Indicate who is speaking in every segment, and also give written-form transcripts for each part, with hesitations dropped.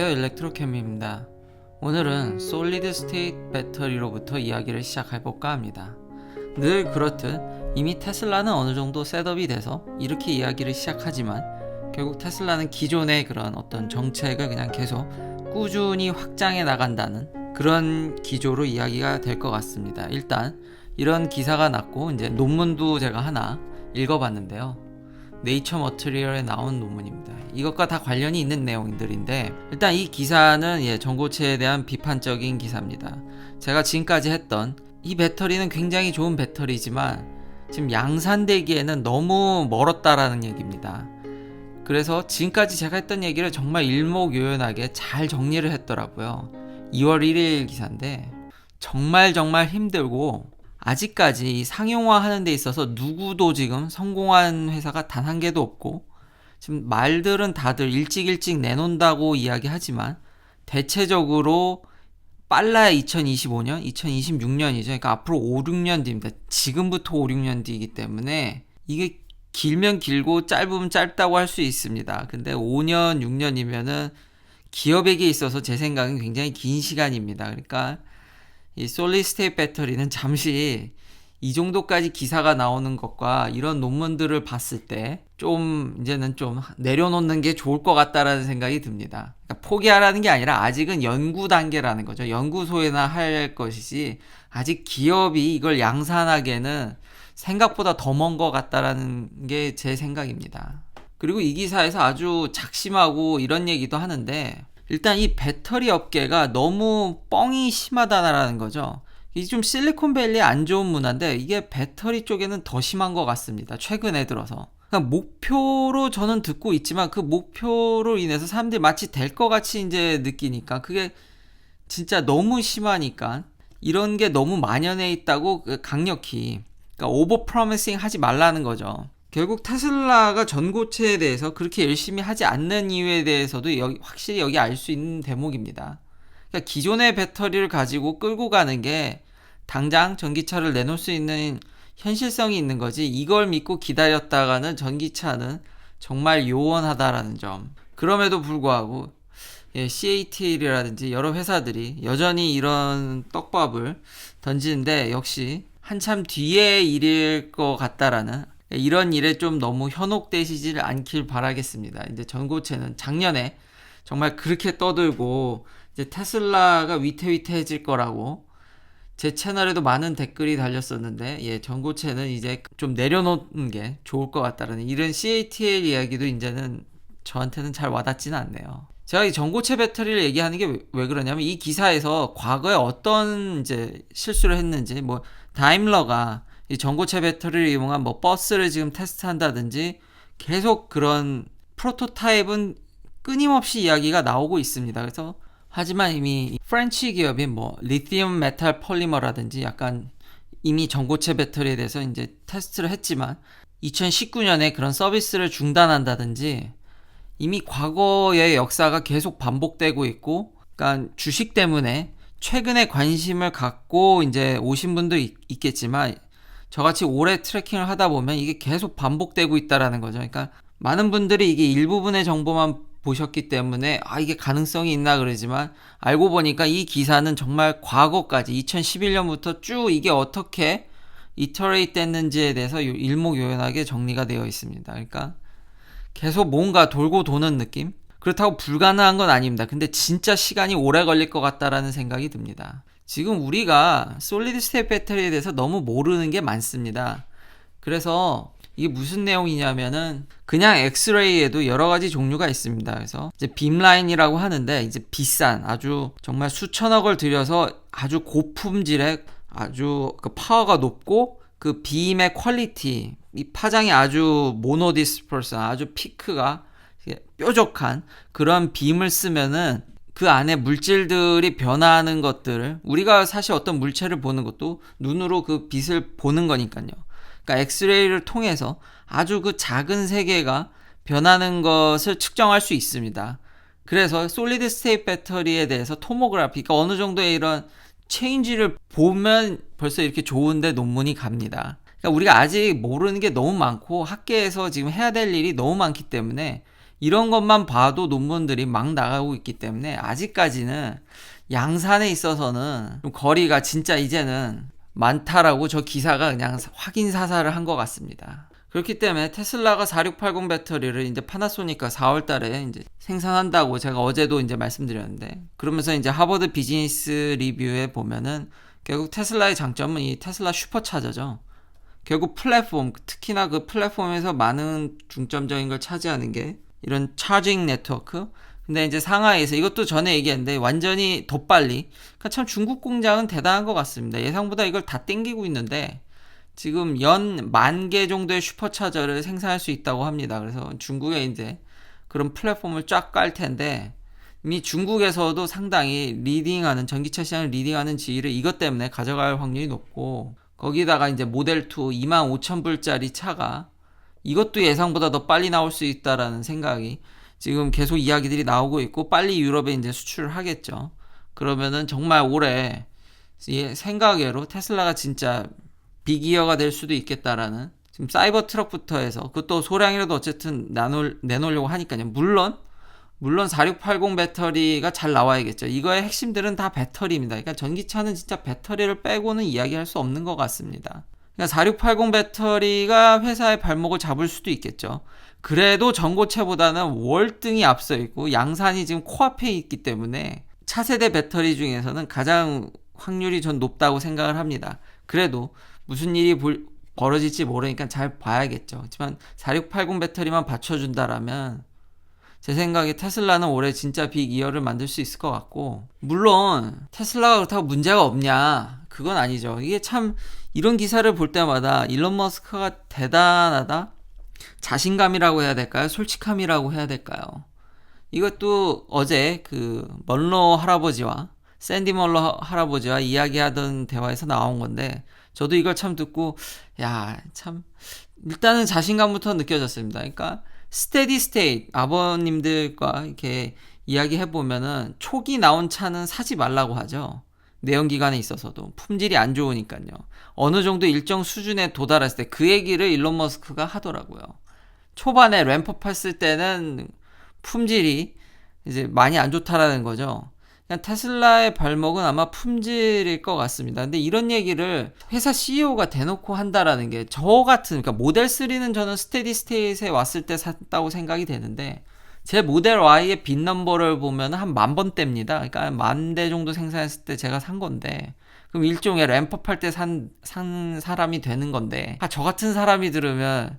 Speaker 1: 안녕하세요, 일렉트로캠입니다. 오늘은 솔리드 스테이트 배터리로부터 이야기를 시작해볼까 합니다. 늘 그렇듯 이미 테슬라는 어느 정도 셋업이 돼서 이렇게 이야기를 시작하지만 결국 테슬라는 기존의 그런 어떤 정책을 그냥 계속 꾸준히 확장해 나간다는 그런 기조로 이야기가 될 것 같습니다. 일단 이런 기사가 났고 이제 논문도 제가 하나 읽어봤는데요. 네이처 머티리얼에 나온 논문입니다. 이것과 다 관련이 있는 내용들인데 일단 이 기사는 전고체에 대한 비판적인 기사입니다. 제가 지금까지 했던 이 배터리는 굉장히 좋은 배터리지만 지금 양산되기에는 너무 멀었다라는 얘기입니다. 그래서 지금까지 제가 했던 얘기를 정말 일목요연하게 잘 정리를 했더라고요. 2월 1일 기사인데 정말 힘들고 아직까지 상용화하는 데 있어서 누구도 지금 성공한 회사가 단 한 개도 없고 지금 말들은 다들 일찍 내놓는다고 이야기하지만 대체적으로 빨라야 2025년, 2026년이죠. 그러니까 앞으로 5, 6년 뒤입니다. 지금부터 5, 6년 뒤이기 때문에 이게 길면 길고 짧으면 짧다고 할 수 있습니다. 근데 5년, 6년이면은 기업에게 있어서 제 생각은 굉장히 긴 시간입니다. 그러니까 이 솔리드 스테이트 배터리는 잠시 이 정도까지 기사가 나오는 것과 이런 논문들을 봤을 때 이제는 좀 내려놓는 게 좋을 것 같다라는 생각이 듭니다. 그러니까 포기하라는 게 아니라 아직은 연구 단계라는 거죠. 연구소에나 할 것이지 아직 기업이 이걸 양산하기에는 생각보다 더 먼 것 같다라는 게 제 생각입니다. 그리고 이 기사에서 아주 작심하고 이런 얘기도 하는데 일단 이 배터리 업계가 너무 뻥이 심하다라는 거죠. 이게 좀 실리콘밸리의 안 좋은 문화인데 이게 배터리 쪽에는 더 심한 것 같습니다. 최근에 들어서. 그러니까 목표로 저는 듣고 있지만 그 목표로 인해서 사람들이 마치 될 것 같이 이제 느끼니까 그게 진짜 너무 심하니까 이런 게 너무 만연해 있다고 강력히 그러니까 오버 프로미싱 하지 말라는 거죠. 결국 테슬라가 전고체에 대해서 그렇게 열심히 하지 않는 이유에 대해서도 확실히 여기 알 수 있는 대목입니다. 그러니까 기존의 배터리를 가지고 끌고 가는 게 당장 전기차를 내놓을 수 있는 현실성이 있는 거지 이걸 믿고 기다렸다가는 전기차는 정말 요원하다라는 점. 그럼에도 불구하고 CATL이라든지 여러 회사들이 여전히 이런 떡밥을 던지는데 역시 한참 뒤의 일일 것 같다라는 이런 일에 좀 너무 현혹되시질 않길 바라겠습니다. 이제 전고체는 작년에 정말 그렇게 떠들고 이제 테슬라가 위태위태해질 거라고 제 채널에도 많은 댓글이 달렸었는데 전고체는 이제 좀 내려놓는 게 좋을 것 같다는 이런 CATL 이야기도 이제는 저한테는 잘 와닿지는 않네요. 제가 이 전고체 배터리를 얘기하는 게 왜 그러냐면 이 기사에서 과거에 어떤 이제 실수를 했는지 다임러가 이 전고체 배터리를 이용한 버스를 지금 테스트한다든지 계속 그런 프로토타입은 끊임없이 이야기가 나오고 있습니다. 그래서 하지만 이미 프렌치 기업인 리튬 메탈 폴리머라든지 약간 이미 전고체 배터리에 대해서 이제 테스트를 했지만 2019년에 그런 서비스를 중단한다든지 이미 과거의 역사가 계속 반복되고 있고 그러니까 주식 때문에 최근에 관심을 갖고 이제 오신 분도 있겠지만 저같이 오래 트래킹을 하다 보면 이게 계속 반복되고 있다라는 거죠. 그러니까 많은 분들이 이게 일부분의 정보만 보셨기 때문에 이게 가능성이 있나 그러지만 알고 보니까 이 기사는 정말 과거까지 2011년부터 쭉 이게 어떻게 이터레이트 됐는지에 대해서 일목요연하게 정리가 되어 있습니다. 그러니까 계속 뭔가 돌고 도는 느낌? 그렇다고 불가능한 건 아닙니다. 근데 진짜 시간이 오래 걸릴 것 같다라는 생각이 듭니다. 지금 우리가 솔리드 스테이트 배터리에 대해서 너무 모르는 게 많습니다. 그래서 이게 무슨 내용이냐면은 그냥 엑스레이에도 여러 가지 종류가 있습니다. 그래서 이제 빔라인이라고 하는데 이제 비싼 아주 정말 수천억을 들여서 아주 고품질의 아주 그 파워가 높고 그 빔의 퀄리티 이 파장이 아주 모노디스퍼션 아주 피크가 뾰족한 그런 빔을 쓰면은 그 안에 물질들이 변화하는 것들을 우리가 사실 어떤 물체를 보는 것도 눈으로 그 빛을 보는 거니까요. 그러니까 엑스레이를 통해서 아주 그 작은 세계가 변하는 것을 측정할 수 있습니다. 그래서 솔리드 스테이트 배터리에 대해서 토모그래피, 그러니까 어느 정도의 이런 체인지를 보면 벌써 이렇게 좋은데 논문이 갑니다. 그러니까 우리가 아직 모르는 게 너무 많고 학계에서 지금 해야 될 일이 너무 많기 때문에 이런 것만 봐도 논문들이 막 나가고 있기 때문에 아직까지는 양산에 있어서는 좀 거리가 진짜 이제는 많다라고 저 기사가 그냥 확인 사살을 한 것 같습니다. 그렇기 때문에 테슬라가 4680 배터리를 이제 파나소닉과 4월 달에 이제 생산한다고 제가 어제도 이제 말씀드렸는데, 그러면서 이제 하버드 비즈니스 리뷰에 보면은 결국 테슬라의 장점은 이 테슬라 슈퍼차저죠. 결국 플랫폼, 특히나 그 플랫폼에서 많은 중점적인 걸 차지하는 게 이런 차징 네트워크. 근데 이제 상하이에서 이것도 전에 얘기했는데 완전히 더 빨리. 그러니까 참 중국 공장은 대단한 것 같습니다. 예상보다 이걸 다 땡기고 있는데 지금 연 10,000개 정도의 슈퍼차저를 생산할 수 있다고 합니다. 그래서 중국에 이제 그런 플랫폼을 쫙 깔 텐데, 이미 중국에서도 상당히 리딩하는, 전기차 시장을 리딩하는 지위를 이것 때문에 가져갈 확률이 높고, 거기다가 이제 모델 2 25,000불짜리 차가 이것도 예상보다 더 빨리 나올 수 있다라는 생각이 지금 계속 이야기들이 나오고 있고, 빨리 유럽에 이제 수출을 하겠죠. 그러면은 정말 올해 생각외로 테슬라가 진짜 빅이어가 될 수도 있겠다라는, 지금 사이버 트럭부터 해서 그것도 소량이라도 어쨌든 내놓으려고 하니까요. 물론 4680 배터리가 잘 나와야겠죠. 이거의 핵심들은 다 배터리입니다. 그러니까 전기차는 진짜 배터리를 빼고는 이야기할 수 없는 것 같습니다. 그러니까 4680 배터리가 회사의 발목을 잡을 수도 있겠죠. 그래도 전고체보다는 월등히 앞서 있고 양산이 지금 코앞에 있기 때문에 차세대 배터리 중에서는 가장 확률이 전 높다고 생각을 합니다. 그래도 무슨 일이 벌어질지 모르니까 잘 봐야겠죠. 하지만 4680 배터리만 받쳐준다라면 제 생각에 테슬라는 올해 진짜 빅 이어를 만들 수 있을 것 같고, 물론 테슬라가 그렇다고 문제가 없냐, 그건 아니죠. 이게 참 이런 기사를 볼 때마다 일론 머스크가 대단하다, 자신감이라고 해야 될까요, 솔직함이라고 해야 될까요. 이것도 어제 그 멀러 할아버지와 샌디 멀러 할아버지와 이야기하던 대화에서 나온 건데, 저도 이걸 참 듣고 참 일단은 자신감부터 느껴졌습니다. 그러니까 스테디 스테이트, 아버님들과 이렇게 이야기해 보면은 초기 나온 차는 사지 말라고 하죠. 내연기관에 있어서도 품질이 안 좋으니까요. 어느 정도 일정 수준에 도달했을 때 그 얘기를 일론 머스크가 하더라고요. 초반에 램프업 했을 때는 품질이 이제 많이 안 좋다라는 거죠. 그냥 테슬라의 발목은 아마 품질일 것 같습니다. 근데 이런 얘기를 회사 CEO가 대놓고 한다라는 게, 저 같은, 그러니까 모델 3는 저는 스테디 스테이트에 왔을 때 샀다고 생각이 되는데, 제 모델 Y의 빈 넘버를 보면 한 10,000번대입니다. 그러니까 10,000대 정도 생산했을 때 제가 산 건데, 그럼 일종의 램프업 할 때 산 사람이 되는 건데, 저 같은 사람이 들으면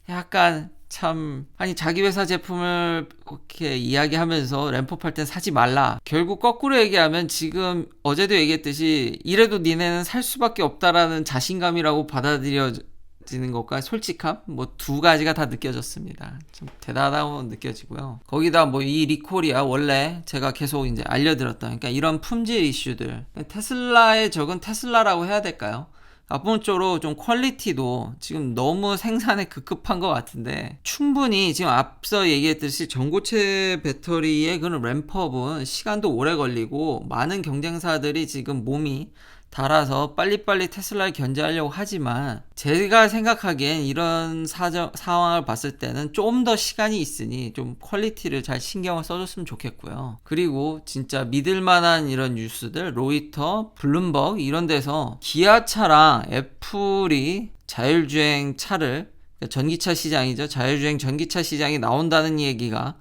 Speaker 1: 약간 참, 아니 자기 회사 제품을 그렇게 이야기하면서 램프업 할 땐 사지 말라. 결국 거꾸로 얘기하면 지금 어제도 얘기했듯이 이래도 니네는 살 수밖에 없다라는 자신감이라고 받아들여지는 것과 솔직함, 뭐 두 가지가 다 느껴졌습니다. 좀 대단하다고 느껴지고요. 거기다 뭐 이 리콜이야 원래 제가 계속 이제 알려드렸던, 그러니까 이런 품질 이슈들, 테슬라의 적은 테슬라라고 해야 될까요? 앞쪽으로 좀 퀄리티도 지금 너무 생산에 급급한 것 같은데, 충분히 지금 앞서 얘기했듯이 전고체 배터리의 그런 램프업은 시간도 오래 걸리고 많은 경쟁사들이 지금 몸이 달아서 빨리빨리 테슬라를 견제하려고 하지만, 제가 생각하기엔 이런 상황을 봤을 때는 좀 더 시간이 있으니 좀 퀄리티를 잘 신경을 써줬으면 좋겠고요. 그리고 진짜 믿을만한 이런 뉴스들, 로이터, 블룸버그 이런 데서 기아차랑 애플이 자율주행 차를, 전기차 시장이죠, 자율주행 전기차 시장이 나온다는 얘기가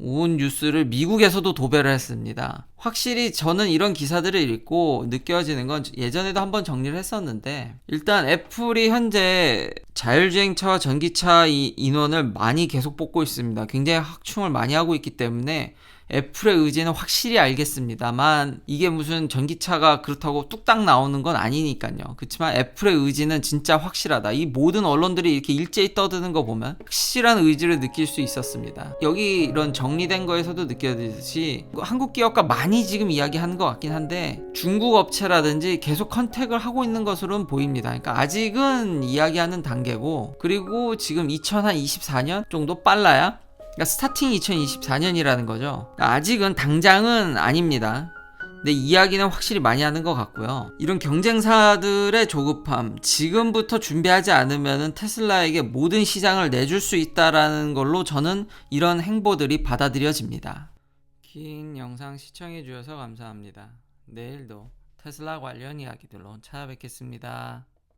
Speaker 1: 온 뉴스를 미국에서도 도배를 했습니다. 확실히 저는 이런 기사들을 읽고 느껴지는 건, 예전에도 한번 정리를 했었는데, 일단 애플이 현재 자율주행차와 전기차 인원을 많이 계속 뽑고 있습니다. 굉장히 확충을 많이 하고 있기 때문에 애플의 의지는 확실히 알겠습니다만, 이게 무슨 전기차가 그렇다고 뚝딱 나오는 건 아니니까요. 그렇지만 애플의 의지는 진짜 확실하다. 이 모든 언론들이 이렇게 일제히 떠드는 거 보면 확실한 의지를 느낄 수 있었습니다. 여기 이런 정리된 거에서도 느껴지듯이 한국 기업과 많이 지금 이야기하는 것 같긴 한데, 중국 업체라든지 계속 컨택을 하고 있는 것으로는 보입니다. 그러니까 아직은 이야기하는 단계고, 그리고 지금 2024년 정도 빨라야, 그러니까 스타팅이 2024년이라는 거죠. 아직은 당장은 아닙니다. 네, 이야기는 확실히 많이 하는 것 같고요. 이런 경쟁사들의 조급함, 지금부터 준비하지 않으면 테슬라에게 모든 시장을 내줄 수 있다라는 걸로 저는 이런 행보들이 받아들여집니다. 긴 영상 시청해 주셔서 감사합니다. 내일도 테슬라 관련 이야기들로 찾아뵙겠습니다.